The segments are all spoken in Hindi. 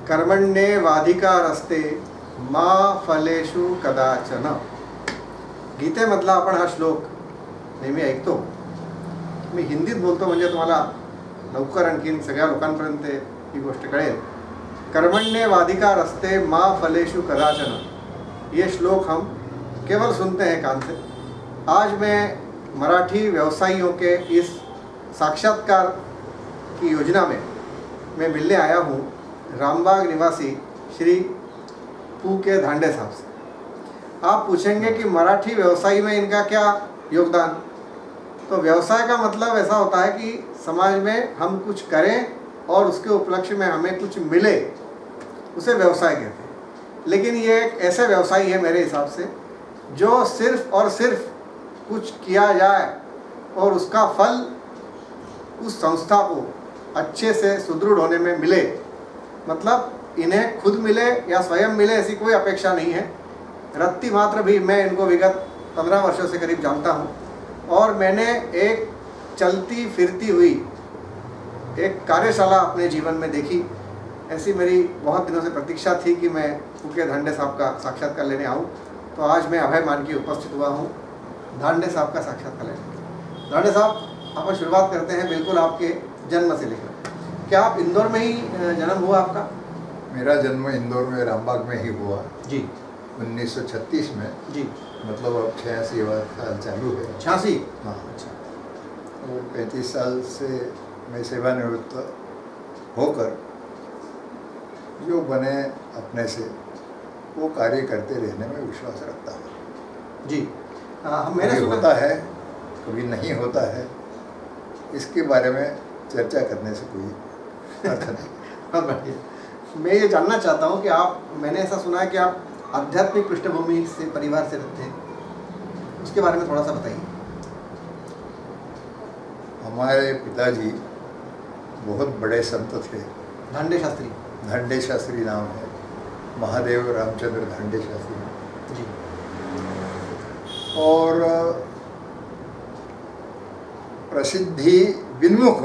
कर्मण्येवाधिकारस्ते मा फलेषु कदाचन. गीतेमधला आपण हा श्लोक नेहमी ऐकतो. मी हिंदीत बोलतो म्हणजे तुम्हाला लवकर आणखीन सगळ्या लोकांपर्यंत ही गोष्ट कळेल. कर्मण्येवाधिकारस्ते मा फलेषु कदाचन. ये श्लोक हम केवल सुनते हैं कान से. आज मैं मराठी व्यवसायियों के इस साक्षात्कार की योजना में मैं मिलने आया हूँ रामबाग निवासी श्री पू के धांडे साहब से. आप पूछेंगे कि मराठी व्यवसाय में इनका क्या योगदान. तो व्यवसाय का मतलब ऐसा होता है कि समाज में हम कुछ करें और उसके उपलक्ष्य में हमें कुछ मिले, उसे व्यवसाय कहते हैं. लेकिन ये एक ऐसे व्यवसाय है मेरे हिसाब से जो सिर्फ और सिर्फ कुछ किया जाए और उसका फल उस संस्था को अच्छे से सुदृढ़ होने में मिले. मतलब इन्हें खुद मिले या स्वयं मिले ऐसी कोई अपेक्षा नहीं है. रत्ती मात्र भी मैं इनको विगत 15 वर्षों से करीब जानता हूँ और मैंने एक चलती फिरती हुई एक कार्यशाला अपने जीवन में देखी. ऐसी मेरी बहुत दिनों से प्रतीक्षा थी कि मैं पू के धांडे साहब का साक्षात्कार लेने आऊँ. तो आज मैं अभय मान की उपस्थित हुआ हूँ धांडे साहब का साक्षात्कार लेने. धांडे साहब, अपन शुरुआत करते हैं बिल्कुल आपके जन्म से लेकर. क्या आप इंदौर में ही जन्म हुआ आपका? मेरा जन्म इंदौर में रामबाग में ही हुआ जी. 1936 में जी. मतलब अब 86 साल चालू है. 86? हाँ. अच्छा. और 35 साल से मैं सेवानिवृत्त होकर जो बने अपने से वो कार्य करते रहने में विश्वास रखता हूँ. जी. मैंने कभी होता है, कभी नहीं होता है. इसके बारे में चर्चा करने से कोई अर्थ नहीं. हाँ बढ़िया. मैं ये जानना चाहता हूँ कि आप, मैंने ऐसा सुना है कि आप आध्यात्मिक पृष्ठभूमि से परिवार से रहते हैं, उसके बारे में थोड़ा सा बताइए. हमारे पिताजी बहुत बड़े संत थे. धांडे शास्त्री? धांडे शास्त्री नाम है, महादेव रामचंद्र धांडे शास्त्री जी. और प्रसिद्धि विन्मुख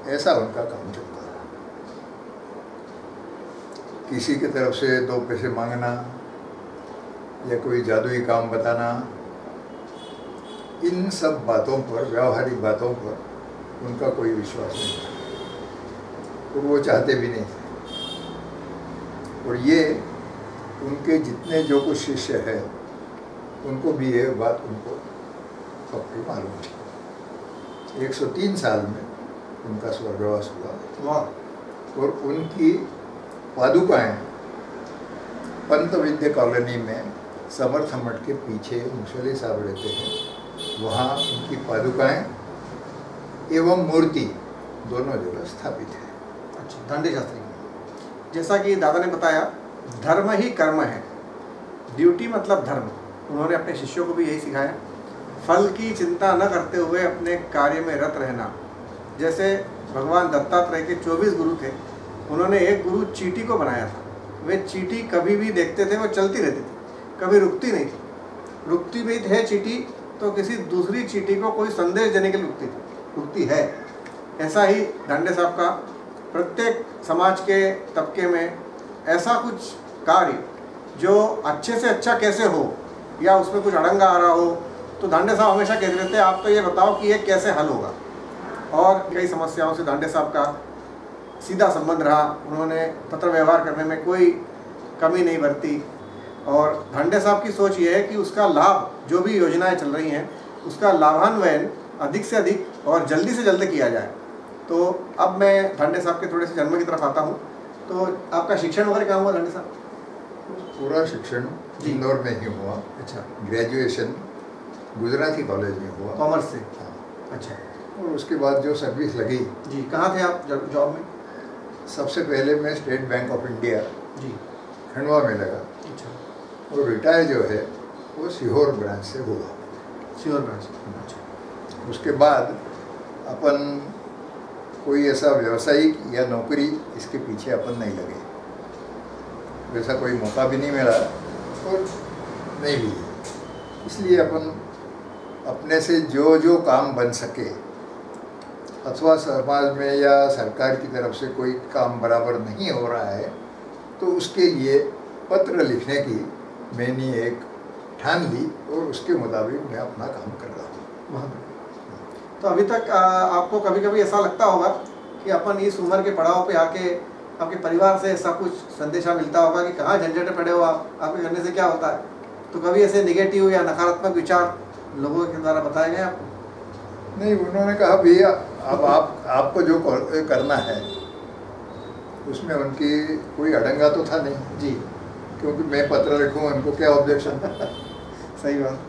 ऐसा उनका काम चलता है. किसी की तरफ से 2 पैसे मांगना या कोई जादुई काम बताना, इन सब बातों पर, व्यावहारिक बातों पर उनका कोई विश्वास नहीं था और वो चाहते भी नहीं थे. और ये उनके जितने जो कुछ शिष्य हैं उनको भी ये बात उनको पक्की मालूम थी. 103 साल में उनका स्वर्गवास हुआ. वाह. और उनकी पादुकाएं पंत विद्या कॉलोनी में समर्थ मठ के पीछे मुसली साहब रहते हैं, वहाँ उनकी पादुकाएं एवं मूर्ति दोनों जगह स्थापित है. अच्छा. धांडे शास्त्री, जैसा कि दादा ने बताया, धर्म ही कर्म है. ड्यूटी मतलब धर्म. उन्होंने अपने शिष्यों को भी यही सिखाया. फल की चिंता न करते हुए अपने कार्य में रत रहना. जैसे भगवान दत्तात्रेय के 24 गुरु थे, उन्होंने एक गुरु चींटी को बनाया था. वे चींटी कभी भी देखते थे वो चलती रहती थी, कभी रुकती नहीं थी. रुकती भी है चींटी तो किसी दूसरी चींटी को कोई संदेश देने के लिए रुकती है. ऐसा ही धांडे साहब का प्रत्येक समाज के तबके में ऐसा कुछ कार्य जो अच्छे से अच्छा कैसे हो या उसमें कुछ अड़ंगा आ रहा हो तो धांडे साहब हमेशा कहते रहते हैं आप तो ये बताओ कि ये कैसे हल होगा. और कई समस्याओं से धांडे साहब का सीधा संबंध रहा. उन्होंने पत्र व्यवहार करने में कोई कमी नहीं बरती. और धांडे साहब की सोच ये है कि उसका लाभ, जो भी योजनाएं चल रही हैं, उसका लाभान्वयन अधिक से अधिक और जल्दी से जल्दी किया जाए. तो अब मैं धांडे साहब के थोड़े से जन्म की तरफ आता हूँ. तो आपका शिक्षण वगैरह कहाँ हुआ धांडे साहब? पूरा शिक्षण इंदौर में ही हुआ. अच्छा. ग्रेजुएशन गुजराती कॉलेज में हुआ, कॉमर्स से? हाँ. अच्छा. और उसके बाद जो सर्विस लगी जी. कहाँ थे आप जॉब में? सबसे पहले मैं स्टेट बैंक ऑफ इंडिया जी खंडवा में लगा. अच्छा. और रिटायर जो है वो सीहोर ब्रांच से हुआ. सीहोर ब्रांच. अच्छा. उसके बाद अपन कोई ऐसा व्यावसायिक या नौकरी इसके पीछे अपन नहीं लगे. वैसा कोई मौका भी नहीं मिला और नहीं भी. इसलिए अपन अपने से जो जो काम बन सके अथवा समाज में या सरकार की तरफ से कोई काम बराबर नहीं हो रहा है तो उसके लिए पत्र लिखने की मैंने एक ठान ली और उसके मुताबिक मैं अपना काम कर रहा हूँ। तो अभी तक आपको कभी कभी ऐसा लगता होगा कि अपन इस उम्र के पड़ाव पे आके आपके परिवार से ऐसा कुछ संदेशा मिलता होगा कि कहाँ झंझट पड़े हो आप, आपके करने से क्या होता है, तो कभी ऐसे नेगेटिव या नकारात्मक विचार लोगों के द्वारा बताए गए आपको? नहीं, उन्होंने कहा भैया अब आपको जो करना है उसमें उनकी कोई अड़ंगा तो था नहीं जी, क्योंकि मैं पत्र लिखूँ उनको क्या ऑब्जेक्शन सही बात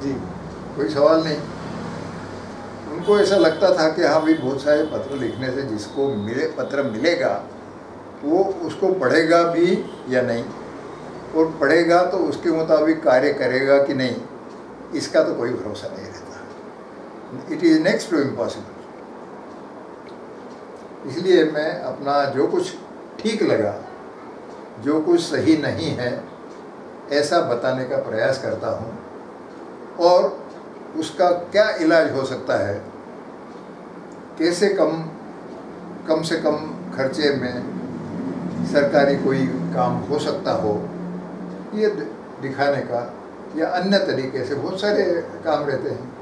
जी, कोई सवाल नहीं। उनको ऐसा लगता था कि हाँ भाई बहुत सारे पत्र लिखने से जिसको पत्र मिलेगा वो उसको पढ़ेगा भी या नहीं, और पढ़ेगा तो उसके मुताबिक कार्य करेगा कि नहीं, इसका तो कोई भरोसा नहीं रहता। It is next to impossible. इसलिए मैं अपना जो कुछ ठीक लगा, जो कुछ सही नहीं है, ऐसा बताने का प्रयास करता हूँ, और उसका क्या इलाज हो सकता है, कैसे कम से कम खर्चे में सरकारी कोई काम हो सकता हो, ये दिखाने का, या अन्य तरीके से बहुत सारे काम रहते हैं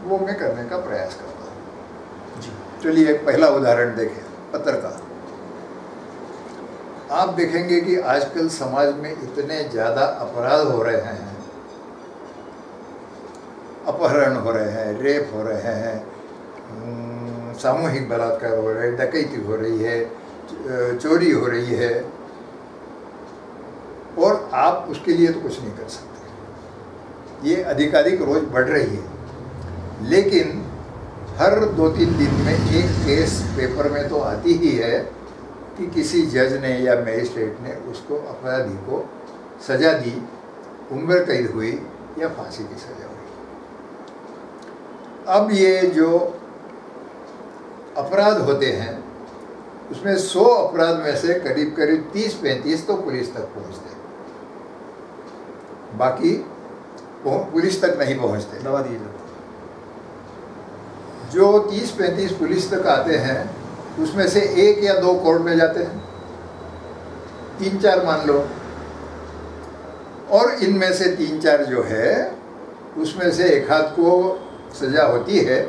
वो मैं करने का प्रयास करता हूँ जी। चलिए एक पहला उदाहरण देखें पत्र का। आप देखेंगे कि आजकल समाज में इतने ज़्यादा अपराध हो रहे हैं, अपहरण हो रहे हैं, रेप हो रहे हैं, सामूहिक बलात्कार हो रहे हैं, डकैती हो रही है, चोरी हो रही है, और आप उसके लिए तो कुछ नहीं कर सकते। ये अधिकाधिक रोज बढ़ रही है, लेकिन हर 2-3 दिन में एक केस पेपर में तो आती ही है कि किसी जज ने या मजिस्ट्रेट ने उसको, अपराधी को सजा दी, उम्र कैद हुई या फांसी की सजा हुई। अब ये जो अपराध होते हैं उसमें 100 अपराध में से करीब 30-35 तो पुलिस तक पहुंचते हैं, बाकी पुलिस तक नहीं पहुंचते, दबा दिए जाते। जो 30-35 पुलिस तक आते हैं उसमें से 1 या 2 कोर्ट में जाते हैं, 3-4 मान लो, और इनमें से 3-4 जो है उसमें से एक आध को सज़ा होती है,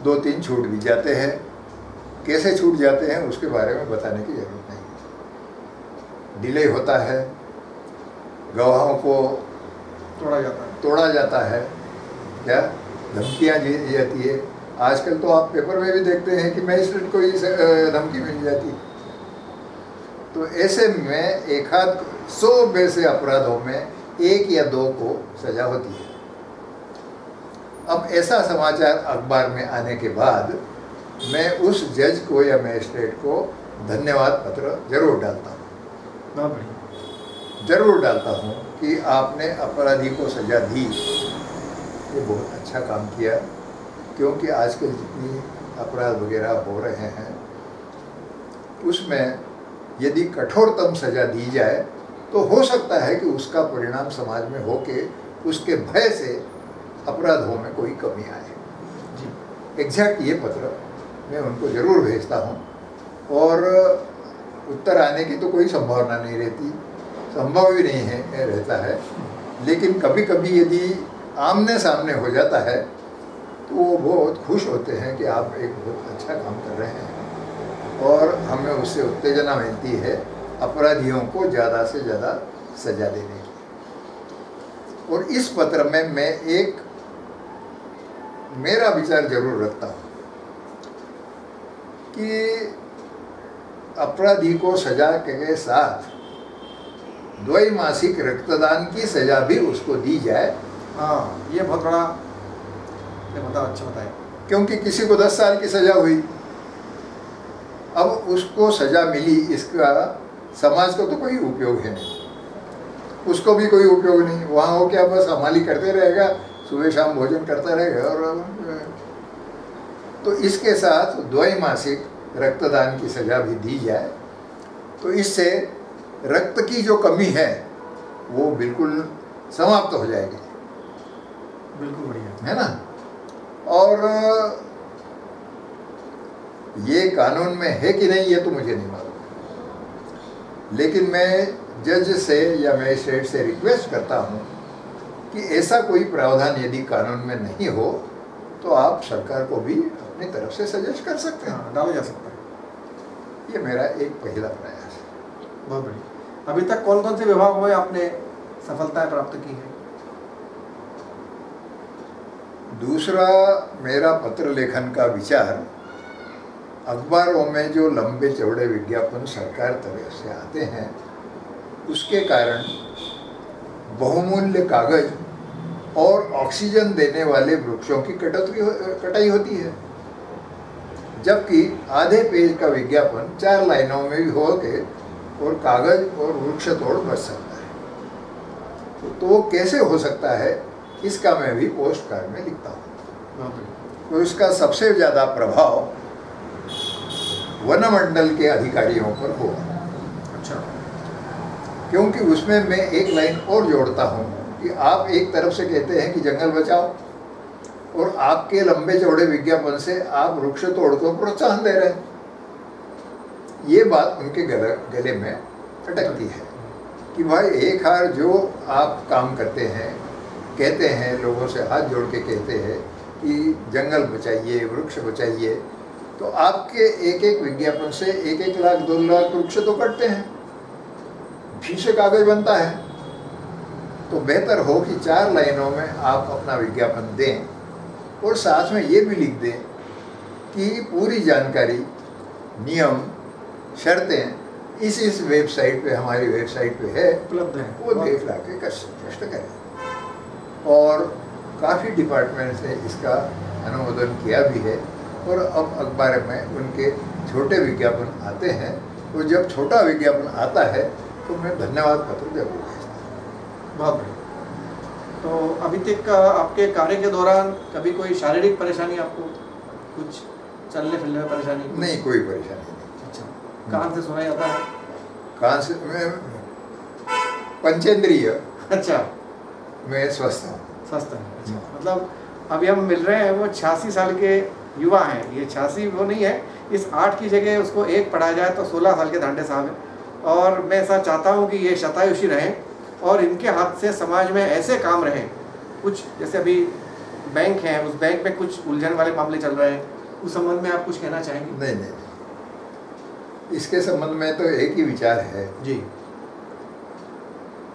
2-3 छूट भी जाते हैं। कैसे छूट जाते हैं उसके बारे में बताने की ज़रूरत नहीं। डिले होता है, गवाहों को तोड़ा जाता है, क्या धमकियाँ दी जाती है। आजकल तो आप पेपर में भी देखते हैं कि मजिस्ट्रेट को ही धमकी मिल जाती है। तो ऐसे में एक आध 100 में से अपराधों में 1 या 2 को सज़ा होती है। अब ऐसा समाचार अखबार में आने के बाद मैं उस जज को या मजिस्ट्रेट को धन्यवाद पत्र जरूर डालता हूँ, जरूर डालता हूँ कि आपने अपराधी को सज़ा दी, ये बहुत अच्छा काम किया। क्योंकि आजकल जितनी अपराध वगैरह हो रहे हैं उसमें यदि कठोरतम सज़ा दी जाए तो हो सकता है कि उसका परिणाम समाज में हो के उसके भय से अपराधों में कोई कमी आए जी। एग्जैक्ट ये पत्र मैं उनको ज़रूर भेजता हूँ, और उत्तर आने की तो कोई संभावना नहीं रहती, संभव भी नहीं है रहता है, लेकिन कभी कभी यदि आमने सामने हो जाता है तो वो बहुत खुश होते हैं कि आप एक बहुत अच्छा काम कर रहे हैं, और हमें उससे उत्तेजना मिलती है अपराधियों को ज़्यादा से ज़्यादा सज़ा देने की। और इस पत्र में मैं एक मेरा विचार जरूर रखता हूँ कि अपराधी को सजा के साथ द्वैमासिक रक्तदान की सजा भी उसको दी जाए। हाँ, ये बहुत बड़ा अच्छा बताया। क्योंकि किसी को 10 साल की सजा हुई, अब उसको सजा मिली, इसका समाज को तो कोई उपयोग है नहीं, उसको भी कोई उपयोग नहीं। वहाँ वो क्या बस हमाली करते रहेगा, सुबह शाम भोजन करता रहेगा। और तो इसके साथ द्वैमासिक रक्तदान की सजा भी दी जाए, तो इससे रक्त की जो कमी है वो बिल्कुल समाप्त हो जाएगी। बिल्कुल बढ़िया है ना। और ये कानून में है कि नहीं ये तो मुझे नहीं मालूम, लेकिन मैं जज से या मजिस्ट्रेट से रिक्वेस्ट करता हूँ कि ऐसा कोई प्रावधान यदि कानून में नहीं हो तो आप सरकार को भी अपनी तरफ से सजेस्ट कर सकते हैं, डाला जा सकता है। ये मेरा एक पहला प्रयास है। बहुत बढ़िया। अभी तक कौन कौन से विभागों में आपने सफलताएं प्राप्त की है? दूसरा, मेरा पत्र लेखन का विचार, अखबारों में जो लंबे चौड़े विज्ञापन सरकार तरफ से आते हैं उसके कारण बहुमूल्य कागज और ऑक्सीजन देने वाले वृक्षों की कटाई होती है, जबकि आधे पेज का विज्ञापन 4 लाइनों में भी हो के और कागज और वृक्ष तोड़ बच सकता है। तो कैसे हो सकता है, इसका मैं भी पोस्ट कार्ड में लिखता हूँ। तो इसका सबसे ज़्यादा प्रभाव वन मंडल के अधिकारियों पर होगा। अच्छा। क्योंकि उसमें मैं एक लाइन और जोड़ता हूँ कि आप एक तरफ से कहते हैं कि जंगल बचाओ और आपके लंबे चौड़े विज्ञापन से आप वृक्ष तोड़ को प्रोत्साहन दे रहे हैं। ये बात उनके गले में अटकती है कि भाई एक हार जो आप काम करते हैं, कहते हैं, लोगों से हाथ जोड़ के कहते हैं कि जंगल बचाइए, वृक्ष बचाइए, तो आपके एक एक विज्ञापन से 1-1 लाख 2 लाख वृक्ष तो कटते हैं, भी से कागज बनता है। तो बेहतर हो कि 4 लाइनों में आप अपना विज्ञापन दें और साथ में ये भी लिख दें कि पूरी जानकारी, नियम, शर्तें इस वेबसाइट पे, हमारी वेबसाइट पे है, उपलब्ध है, वो देख ला के कष्ट करें। और काफ़ी डिपार्टमेंट्स ने इसका अनुमोदन किया भी है और अब अखबार में उनके छोटे विज्ञापन आते हैं। तो जब छोटा विज्ञापन आता है तो मैं धन्यवाद पत्र जरूर भेजता हूँ। बहुत बढ़िया। तो अभी तक आपके कार्य के दौरान कभी कोई शारीरिक परेशानी, आपको कुछ चलने फिरने में परेशानी? नहीं, कोई परेशानी नहीं। अच्छा। कान से सुनाई आता है? कान से मैं पंचेंद्रिय, अच्छा, मैं स्वस्थ हूँ। स्वस्थ है। अच्छा। मतलब अभी हम मिल रहे हैं, वो 86 साल के युवा हैं। ये 86 वो नहीं है, इस 8 की जगह उसको 1 पढ़ाया जाए तो 16 साल के धांडे साहब हैं। और मैं ऐसा चाहता हूँ कि ये शतायुषी रहें और इनके हाथ से समाज में ऐसे काम रहें। कुछ जैसे अभी बैंक हैं, उस बैंक में कुछ उलझन वाले मामले चल रहे हैं, उस संबंध में आप कुछ कहना चाहेंगे? नहीं, इसके संबंध में तो एक ही विचार है जी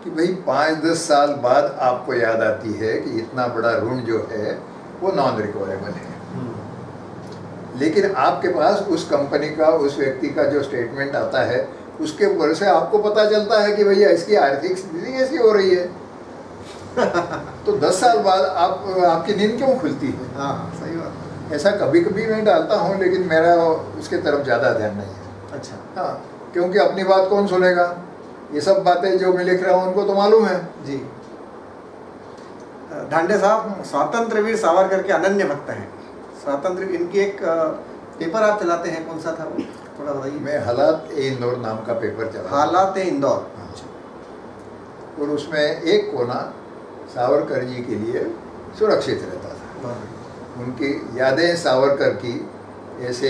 कि भाई 5-10 साल बाद आपको याद आती है कि इतना बड़ा ऋण जो है वो नॉन रिकवरेबल है, लेकिन आपके पास उस कंपनी का, उस व्यक्ति का जो स्टेटमेंट आता है उसके ऊपर से आपको पता चलता है कि भैया इसकी आर्थिक स्थिति कैसी हो रही है। तो 10 साल बाद आपकी नींद क्यों खुलती है? हाँ, सही बात। ऐसा कभी कभी मैं डालता हूँ, लेकिन मेरा उसके तरफ ज़्यादा ध्यान नहीं है। अच्छा। हाँ, क्योंकि अपनी बात कौन सुनेगा? ये सब बातें जो मैं लिख रहा हूँ उनको तो मालूम है। जी। धांडे साहब स्वातंत्र वीर सावरकर के अनन्य भक्त हैं। स्वातंत्र, इनकी एक पेपर आप चलाते हैं, कौन सा था वो, थोड़ा बताइए। मैं हालात-ए-इंदौर नाम का पेपर चला। हालात-ए-इंदौर। और उसमें एक कोना सावरकर जी के लिए सुरक्षित रहता था। उनकी यादें सावरकर की ऐसे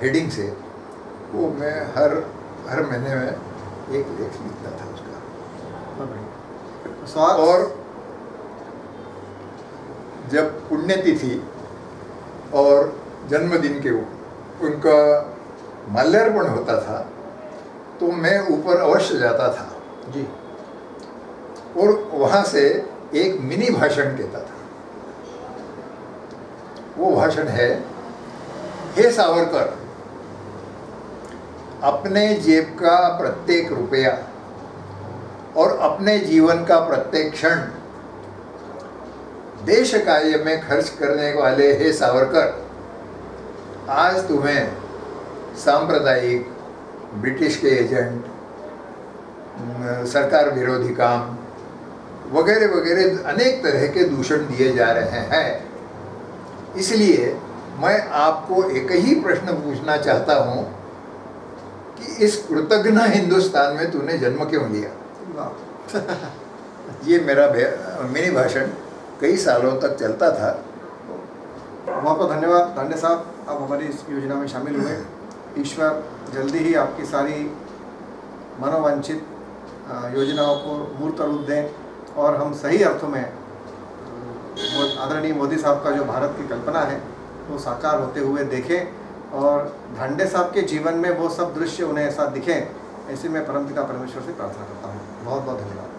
हेडिंग से वो मैं हर महीने में एक लेख लिखता था उसका। और जब पुण्यतिथि और जन्मदिन के उनका माल्यार्पण होता था तो मैं ऊपर अवश्य जाता था जी, और वहाँ से एक मिनी भाषण कहता था। वो भाषण है, हे सावरकर, अपने जेब का प्रत्येक रुपया और अपने जीवन का प्रत्येक क्षण देश कार्य में खर्च करने वाले हे सावरकर, आज तुम्हें सांप्रदायिक, ब्रिटिश के एजेंट, सरकार विरोधी काम वगैरह वगैरह अनेक तरह के दूषण दिए जा रहे हैं। इसलिए मैं आपको एक ही प्रश्न पूछना चाहता हूँ कि इस कृतघ्न हिंदुस्तान में तूने जन्म क्यों लिया? ये मेरा मिनी भाषण कई सालों तक चलता था बहुत बहुत धन्यवाद धांडे साहब, आप हमारी इस योजना में शामिल हुए। ईश्वर जल्दी ही आपकी सारी मनोवांछित योजनाओं को मूर्त रूप दें और हम सही अर्थों में आदरणीय मोदी साहब का जो भारत की कल्पना है वो साकार होते हुए देखें और धांडे साहब के जीवन में वो सब दृश्य उन्हें ऐसा दिखें, ऐसे मैं परमपिता परमेश्वर से प्रार्थना करता हूँ। बहुत बहुत धन्यवाद।